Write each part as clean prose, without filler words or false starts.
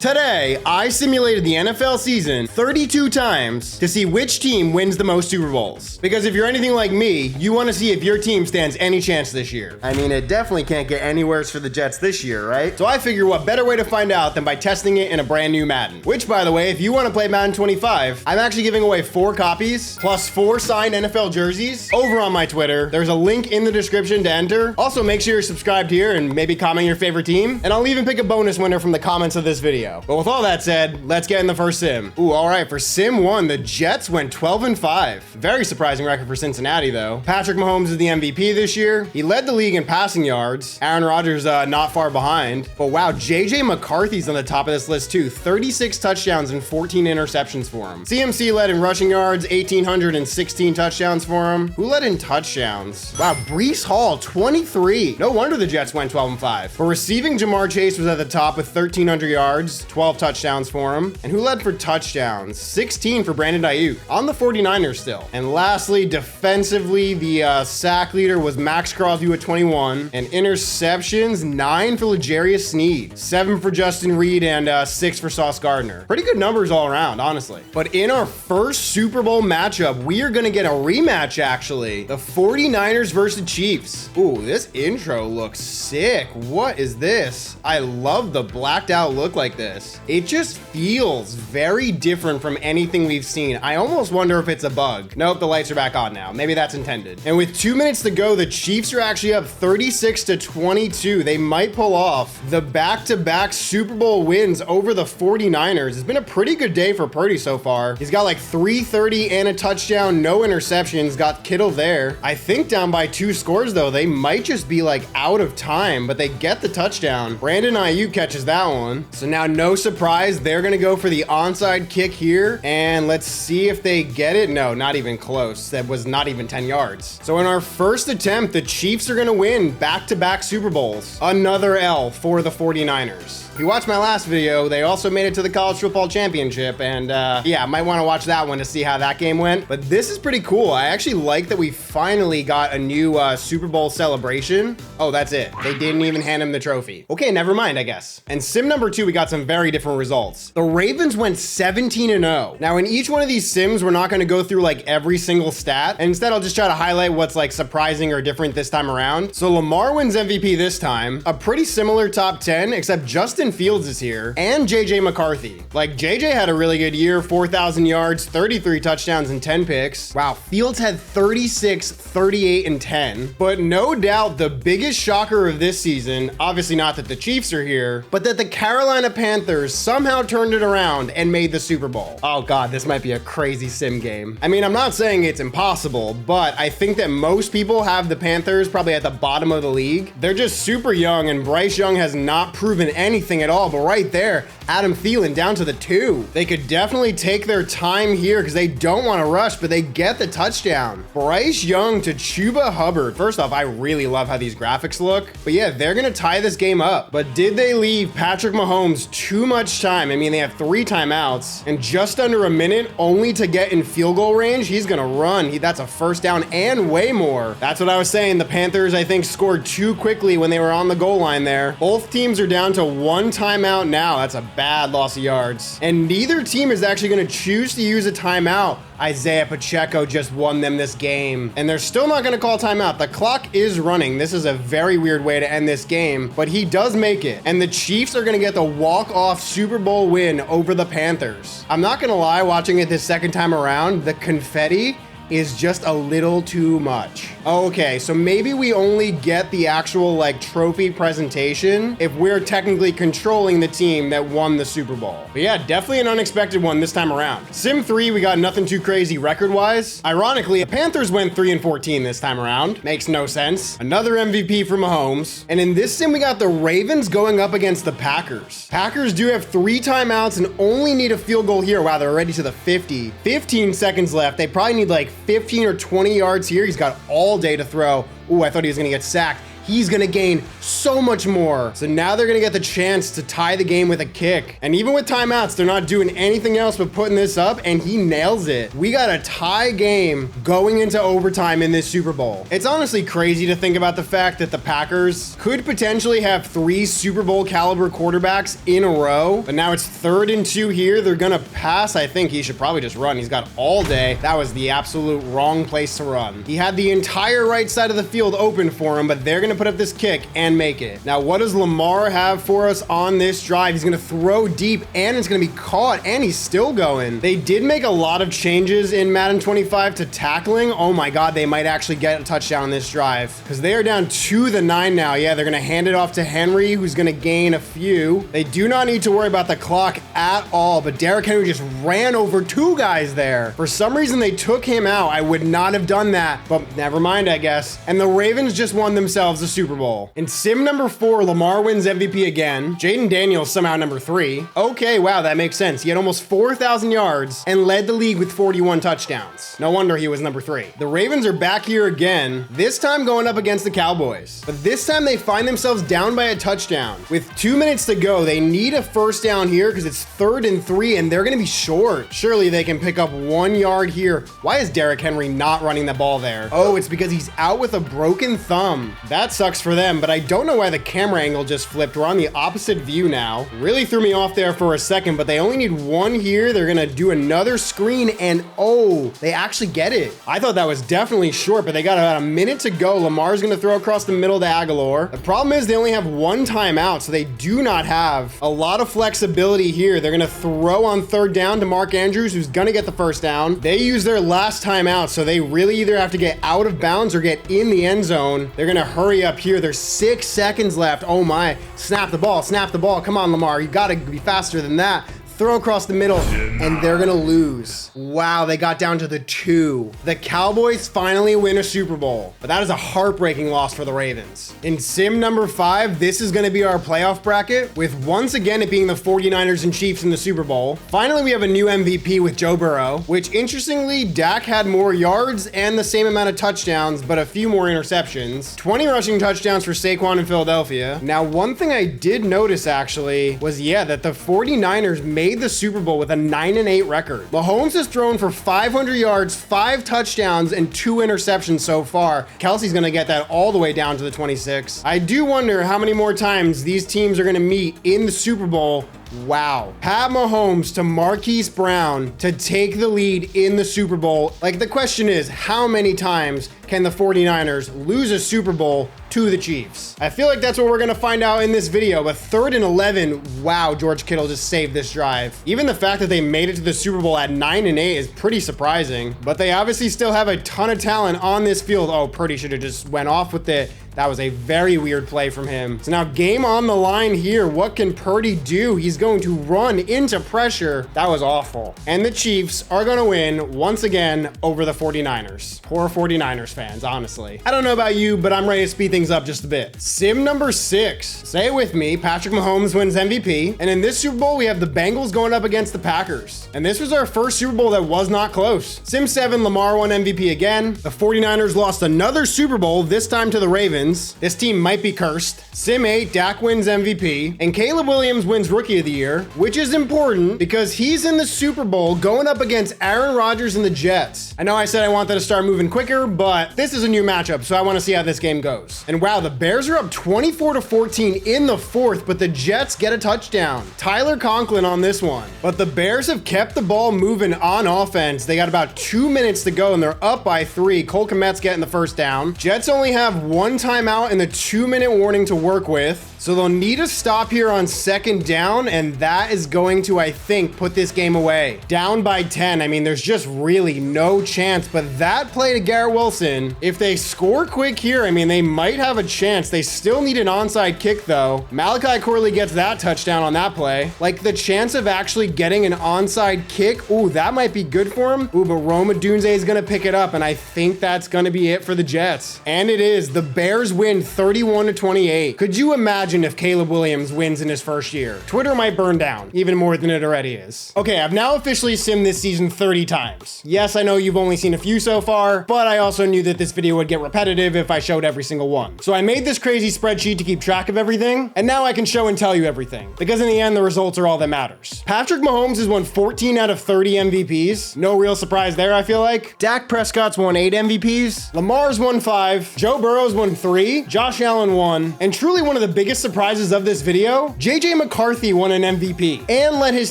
Today, I simulated the NFL season 32 times to see which team wins the most Super Bowls. Because if you're anything like me, you want to see if your team stands any chance this year. I mean, it definitely can't get any worse for the Jets this year, right? So I figure what better way to find out than by testing it in a brand new Madden. Which, by the way, if you want to play Madden 25, I'm actually giving away 4 copies, plus 4 signed NFL jerseys over on my Twitter. There's a link in the description to enter. Also, make sure you're subscribed here and maybe comment your favorite team. And I'll even pick a bonus winner from the comments of this video. But with all that said, let's get in the first sim. Ooh, all right, for sim 1, the Jets went 12-5. Very surprising record for Cincinnati, though. Patrick Mahomes is the MVP this year. He led the league in passing yards. Aaron Rodgers not far behind. But wow, JJ McCarthy's on the top of this list too. 36 touchdowns and 14 interceptions for him. CMC led in rushing yards, 1,816 touchdowns for him. Who led in touchdowns? Wow, Breece Hall, 23. No wonder the Jets went 12-5. For receiving, Jamar Chase was at the top with 1,300 yards, 12 touchdowns for him. And who led for touchdowns? 16 for Brandon Ayuk on the 49ers still. And lastly, defensively, the sack leader was Max Crosby with 21. And interceptions, 9 for L'Jarius Sneed, 7 for Justin Reed, and 6 for Sauce Gardner. Pretty good numbers all around, honestly. But in our first Super Bowl matchup, we are gonna get a rematch, actually. The 49ers versus Chiefs. Ooh, this intro looks sick. What is this? I love the blacked out look like this. It just feels very different from anything we've seen. I almost wonder if it's a bug. Nope, the lights are back on now. Maybe that's intended. And with 2 minutes to go, the Chiefs are actually up 36-22. They might pull off the back-to-back Super Bowl wins over the 49ers. It's been a pretty good day for Purdy so far. He's got like 330 and a touchdown, no interceptions. Got Kittle there. I think down by 2 scores though. They might just be like out of time, but they get the touchdown. Brandon Ayuk catches that one. So now no surprise, they're gonna go for the onside kick here, and let's see if they get it. No, not even close. That was not even 10 yards. So in our first attempt, the Chiefs are gonna win back-to-back Super Bowls. Another L for the 49ers. If you watched my last video, they also made it to the college football championship, and yeah, might want to watch that one to see how that game went. But this is pretty cool. I actually like that we finally got a new Super Bowl celebration. Oh, that's it. They didn't even hand him the trophy. Okay, never mind, I guess. And sim number 2, we got some very different results. The Ravens went 17-0. Now, in each one of these sims, we're not going to go through like every single stat. And instead, I'll just try to highlight what's like surprising or different this time around. So Lamar wins MVP this time. A pretty similar top 10, except Justin Fields is here, and JJ McCarthy. Like, JJ had a really good year, 4,000 yards, 33 touchdowns, and 10 picks. Wow, Fields had 36, 38, and 10. But no doubt the biggest shocker of this season, obviously not that the Chiefs are here, but that the Carolina Panthers somehow turned it around and made the Super Bowl. Oh God, this might be a crazy sim game. I mean, I'm not saying it's impossible, but I think that most people have the Panthers probably at the bottom of the league. They're just super young, and Bryce Young has not proven anything at all, but right there, Adam Thielen down to the 2. They could definitely take their time here because they don't want to rush, but they get the touchdown. Bryce Young to Chuba Hubbard. First off, I really love how these graphics look, but yeah, they're going to tie this game up. But did they leave Patrick Mahomes too much time? I mean, they have 3 timeouts and just under a minute only to get in field goal range. He's going to run. That's a first down and way more. That's what I was saying. The Panthers, I think, scored too quickly when they were on the goal line there. Both teams are down to 1 timeout now. That's a bad loss of yards. And neither team is actually going to choose to use a timeout. Isaiah Pacheco just won them this game, and they're still not going to call timeout. The clock is running. This is a very weird way to end this game, but he does make it, and the Chiefs are going to get the walk-off Super Bowl win over the Panthers. I'm not going to lie, watching it this second time around, the confetti is just a little too much. Okay, so maybe we only get the actual like trophy presentation if we're technically controlling the team that won the Super Bowl. But yeah, definitely an unexpected one this time around. Sim 3, we got nothing too crazy record-wise. Ironically, the Panthers went 3-14 this time around. Makes no sense. Another MVP for Mahomes. And in this sim, we got the Ravens going up against the Packers. Packers do have 3 timeouts and only need a field goal here. Wow, they're already to the 50. 15 seconds left. They probably need like 15 or 20 yards here. He's got all day to throw. Ooh, I thought he was gonna get sacked. he's gonna gain so much more. So now they're gonna get the chance to tie the game with a kick. And even with timeouts, they're not doing anything else but putting this up, and he nails it. We got a tie game going into overtime in this Super Bowl. It's honestly crazy to think about the fact that the Packers could potentially have 3 Super Bowl caliber quarterbacks in a row, but now it's 3rd and 2 here. They're gonna pass. I think he should probably just run. He's got all day. That was the absolute wrong place to run. He had the entire right side of the field open for him, but they're gonna put up this kick and make it. Now, what does Lamar have for us on this drive? He's gonna throw deep, and it's gonna be caught, and he's still going. They did make a lot of changes in Madden 25 to tackling. Oh my God, they might actually get a touchdown on this drive because they are down to the 9 now. Yeah, they're gonna hand it off to Henry, who's gonna gain a few. They do not need to worry about the clock at all, but Derrick Henry just ran over 2 guys there. For some reason, they took him out. I would not have done that, but never mind, I guess. And the Ravens just won themselves the Super Bowl. In sim number 4, Lamar wins MVP again. Jaden Daniels somehow number 3. Okay, wow, that makes sense. He had almost 4,000 yards and led the league with 41 touchdowns. No wonder he was number 3. The Ravens are back here again, this time going up against the Cowboys. But this time they find themselves down by a touchdown. With 2 minutes to go, they need a first down here because it's 3rd and 3 and they're gonna be short. Surely they can pick up 1 yard here. Why is Derrick Henry not running the ball there? Oh, it's because he's out with a broken thumb. That sucks for them, but I don't know why the camera angle just flipped. We're on the opposite view now. Really threw me off there for a second, but they only need 1 here. They're gonna do another screen and oh, they actually get it. I thought that was definitely short, but they got about a minute to go. Lamar's gonna throw across the middle to Aguilar. The problem is they only have 1 timeout, so they do not have a lot of flexibility here. They're gonna throw on 3rd down to Mark Andrews, who's gonna get the first down. They use their last timeout, so they really either have to get out of bounds or get in the end zone. They're gonna hurry up here. There's 6 seconds left. Oh my, snap the ball, snap the ball. Come on, Lamar, you gotta be faster than that. Throw across the middle, and they're gonna lose. Wow, they got down to the 2. The Cowboys finally win a Super Bowl, but that is a heartbreaking loss for the Ravens. In sim number 5, this is gonna be our playoff bracket, with once again it being the 49ers and Chiefs in the Super Bowl. Finally, we have a new MVP with Joe Burrow, which interestingly, Dak had more yards and the same amount of touchdowns, but a few more interceptions. 20 rushing touchdowns for Saquon in Philadelphia. Now, one thing I did notice actually was, yeah, that the 49ers made the Super Bowl with a 9-8 record. Mahomes has thrown for 500 yards, 5 touchdowns, and 2 interceptions so far. Kelsey's gonna get that all the way down to the 26. I do wonder how many more times these teams are gonna meet in the Super Bowl. Wow. Pat Mahomes to Marquise Brown to take the lead in the Super Bowl. Like, the question is, how many times can the 49ers lose a Super Bowl to the Chiefs? I feel like that's what we're gonna find out in this video, but 3rd and 11, wow, George Kittle just saved this drive. Even the fact that they made it to the Super Bowl at 9-8 is pretty surprising, but they obviously still have a ton of talent on this field. Oh, Purdy should have just went off with it. That was a very weird play from him. So now game on the line here. What can Purdy do? He's going to run into pressure. That was awful. And the Chiefs are going to win once again over the 49ers. Poor 49ers fans, honestly. I don't know about you, but I'm ready to speed things up just a bit. Sim number 6. Say it with me. Patrick Mahomes wins MVP. And in this Super Bowl, we have the Bengals going up against the Packers. And this was our first Super Bowl that was not close. Sim 7, Lamar won MVP again. The 49ers lost another Super Bowl, this time to the Ravens. This team might be cursed. Sim 8, Dak wins MVP, and Caleb Williams wins Rookie of the Year, which is important because he's in the Super Bowl going up against Aaron Rodgers and the Jets. I know I said I wanted to start moving quicker, but this is a new matchup, so I want to see how this game goes. And wow, the Bears are up 24-14 in the 4th, but the Jets get a touchdown. Tyler Conklin on this one. But the Bears have kept the ball moving on offense. They got about 2 minutes to go, and they're up by 3. Cole Kmet's getting the first down. Jets only have 1 timeout and the 2-minute warning to work with. So they'll need a stop here on 2nd down, and that is going to, I think, put this game away. Down by 10. I mean, there's just really no chance, but that play to Garrett Wilson, if they score quick here, I mean, they might have a chance. They still need an onside kick, though. Malachi Corley gets that touchdown on that play. Like, the chance of actually getting an onside kick, ooh, that might be good for him. Ooh, but Rome Odunze is going to pick it up, and I think that's going to be it for the Jets. And it is. The Bears win 31-28. Could you imagine imagine if Caleb Williams wins in his first year. Twitter might burn down, even more than it already is. Okay, I've now officially simmed this season 30 times. Yes, I know you've only seen a few so far, but I also knew that this video would get repetitive if I showed every single one. So I made this crazy spreadsheet to keep track of everything, and now I can show and tell you everything, because in the end, the results are all that matters. Patrick Mahomes has won 14 out of 30 MVPs. No real surprise there, I feel like. Dak Prescott's won 8 MVPs. Lamar's won 5. Joe Burrow's won 3. Josh Allen won. And truly one of the biggest surprises of this video, JJ McCarthy won an MVP and led his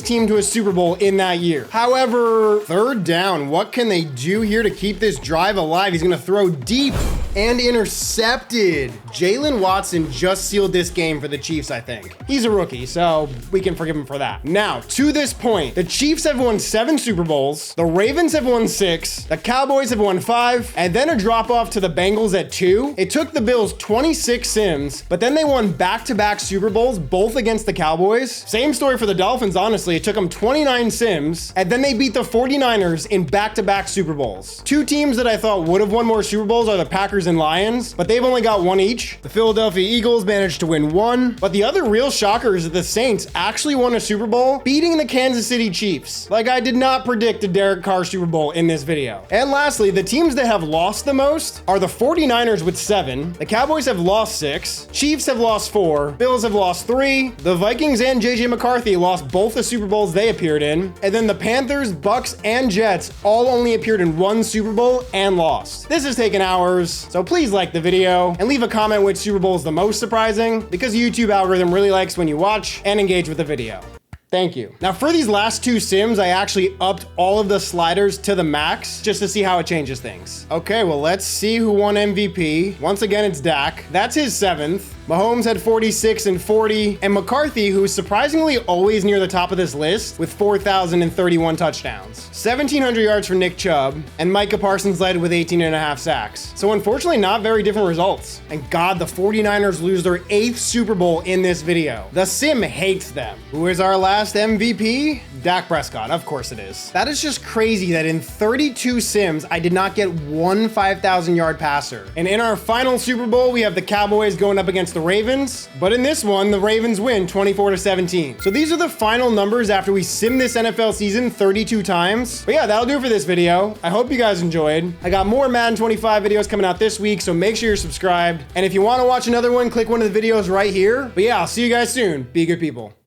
team to a Super Bowl in that year. However, third down, what can they do here to keep this drive alive? He's gonna throw deep and intercepted. Jalen Watson just sealed this game for the Chiefs, I think. He's a rookie, so we can forgive him for that. Now, to this point, the Chiefs have won 7 Super Bowls, the Ravens have won 6, the Cowboys have won 5, and then a drop off to the Bengals at 2. It took the Bills 26 sims, but then they won back-to-back Super Bowls, both against the Cowboys. Same story for the Dolphins, honestly. It took them 29 sims, and then they beat the 49ers in back-to-back Super Bowls. 2 teams that I thought would have won more Super Bowls are the Packers and Lions, but they've only got 1 each. The Philadelphia Eagles managed to win 1, but the other real shocker is that the Saints actually won a Super Bowl, beating the Kansas City Chiefs. Like, I did not predict a Derek Carr Super Bowl in this video. And lastly, the teams that have lost the most are the 49ers with 7, the Cowboys have lost 6, Chiefs have lost 4, Bills have lost 3, the Vikings and JJ McCarthy lost both the Super Bowls they appeared in, and then the Panthers, Bucks, and Jets all only appeared in 1 Super Bowl and lost. This has taken hours, so please like the video and leave a comment which Super Bowl is the most surprising, because the YouTube algorithm really likes when you watch and engage with the video. Thank you. Now for these last 2 sims, I actually upped all of the sliders to the max just to see how it changes things. Okay, well, let's see who won MVP. Once again, it's Dak. That's his 7th. Mahomes had 46 and 40, and McCarthy, who's surprisingly always near the top of this list with 4,031 touchdowns. 1,700 yards for Nick Chubb, and Micah Parsons led with 18.5 sacks. So unfortunately, not very different results. And God, the 49ers lose their 8th Super Bowl in this video. The sim hates them. Who is our last MVP? Dak Prescott, of course it is. That is just crazy that in 32 sims, I did not get one 5,000-yard passer. And in our final Super Bowl, we have the Cowboys going up against the Ravens, but in this one, the Ravens win 24-17. So these are the final numbers after we sim this NFL season 32 times. But yeah, that'll do it for this video. I hope you guys enjoyed. I got more Madden 25 videos coming out this week, so make sure you're subscribed. And if you want to watch another one, click one of the videos right here. But yeah, I'll see you guys soon. Be good people.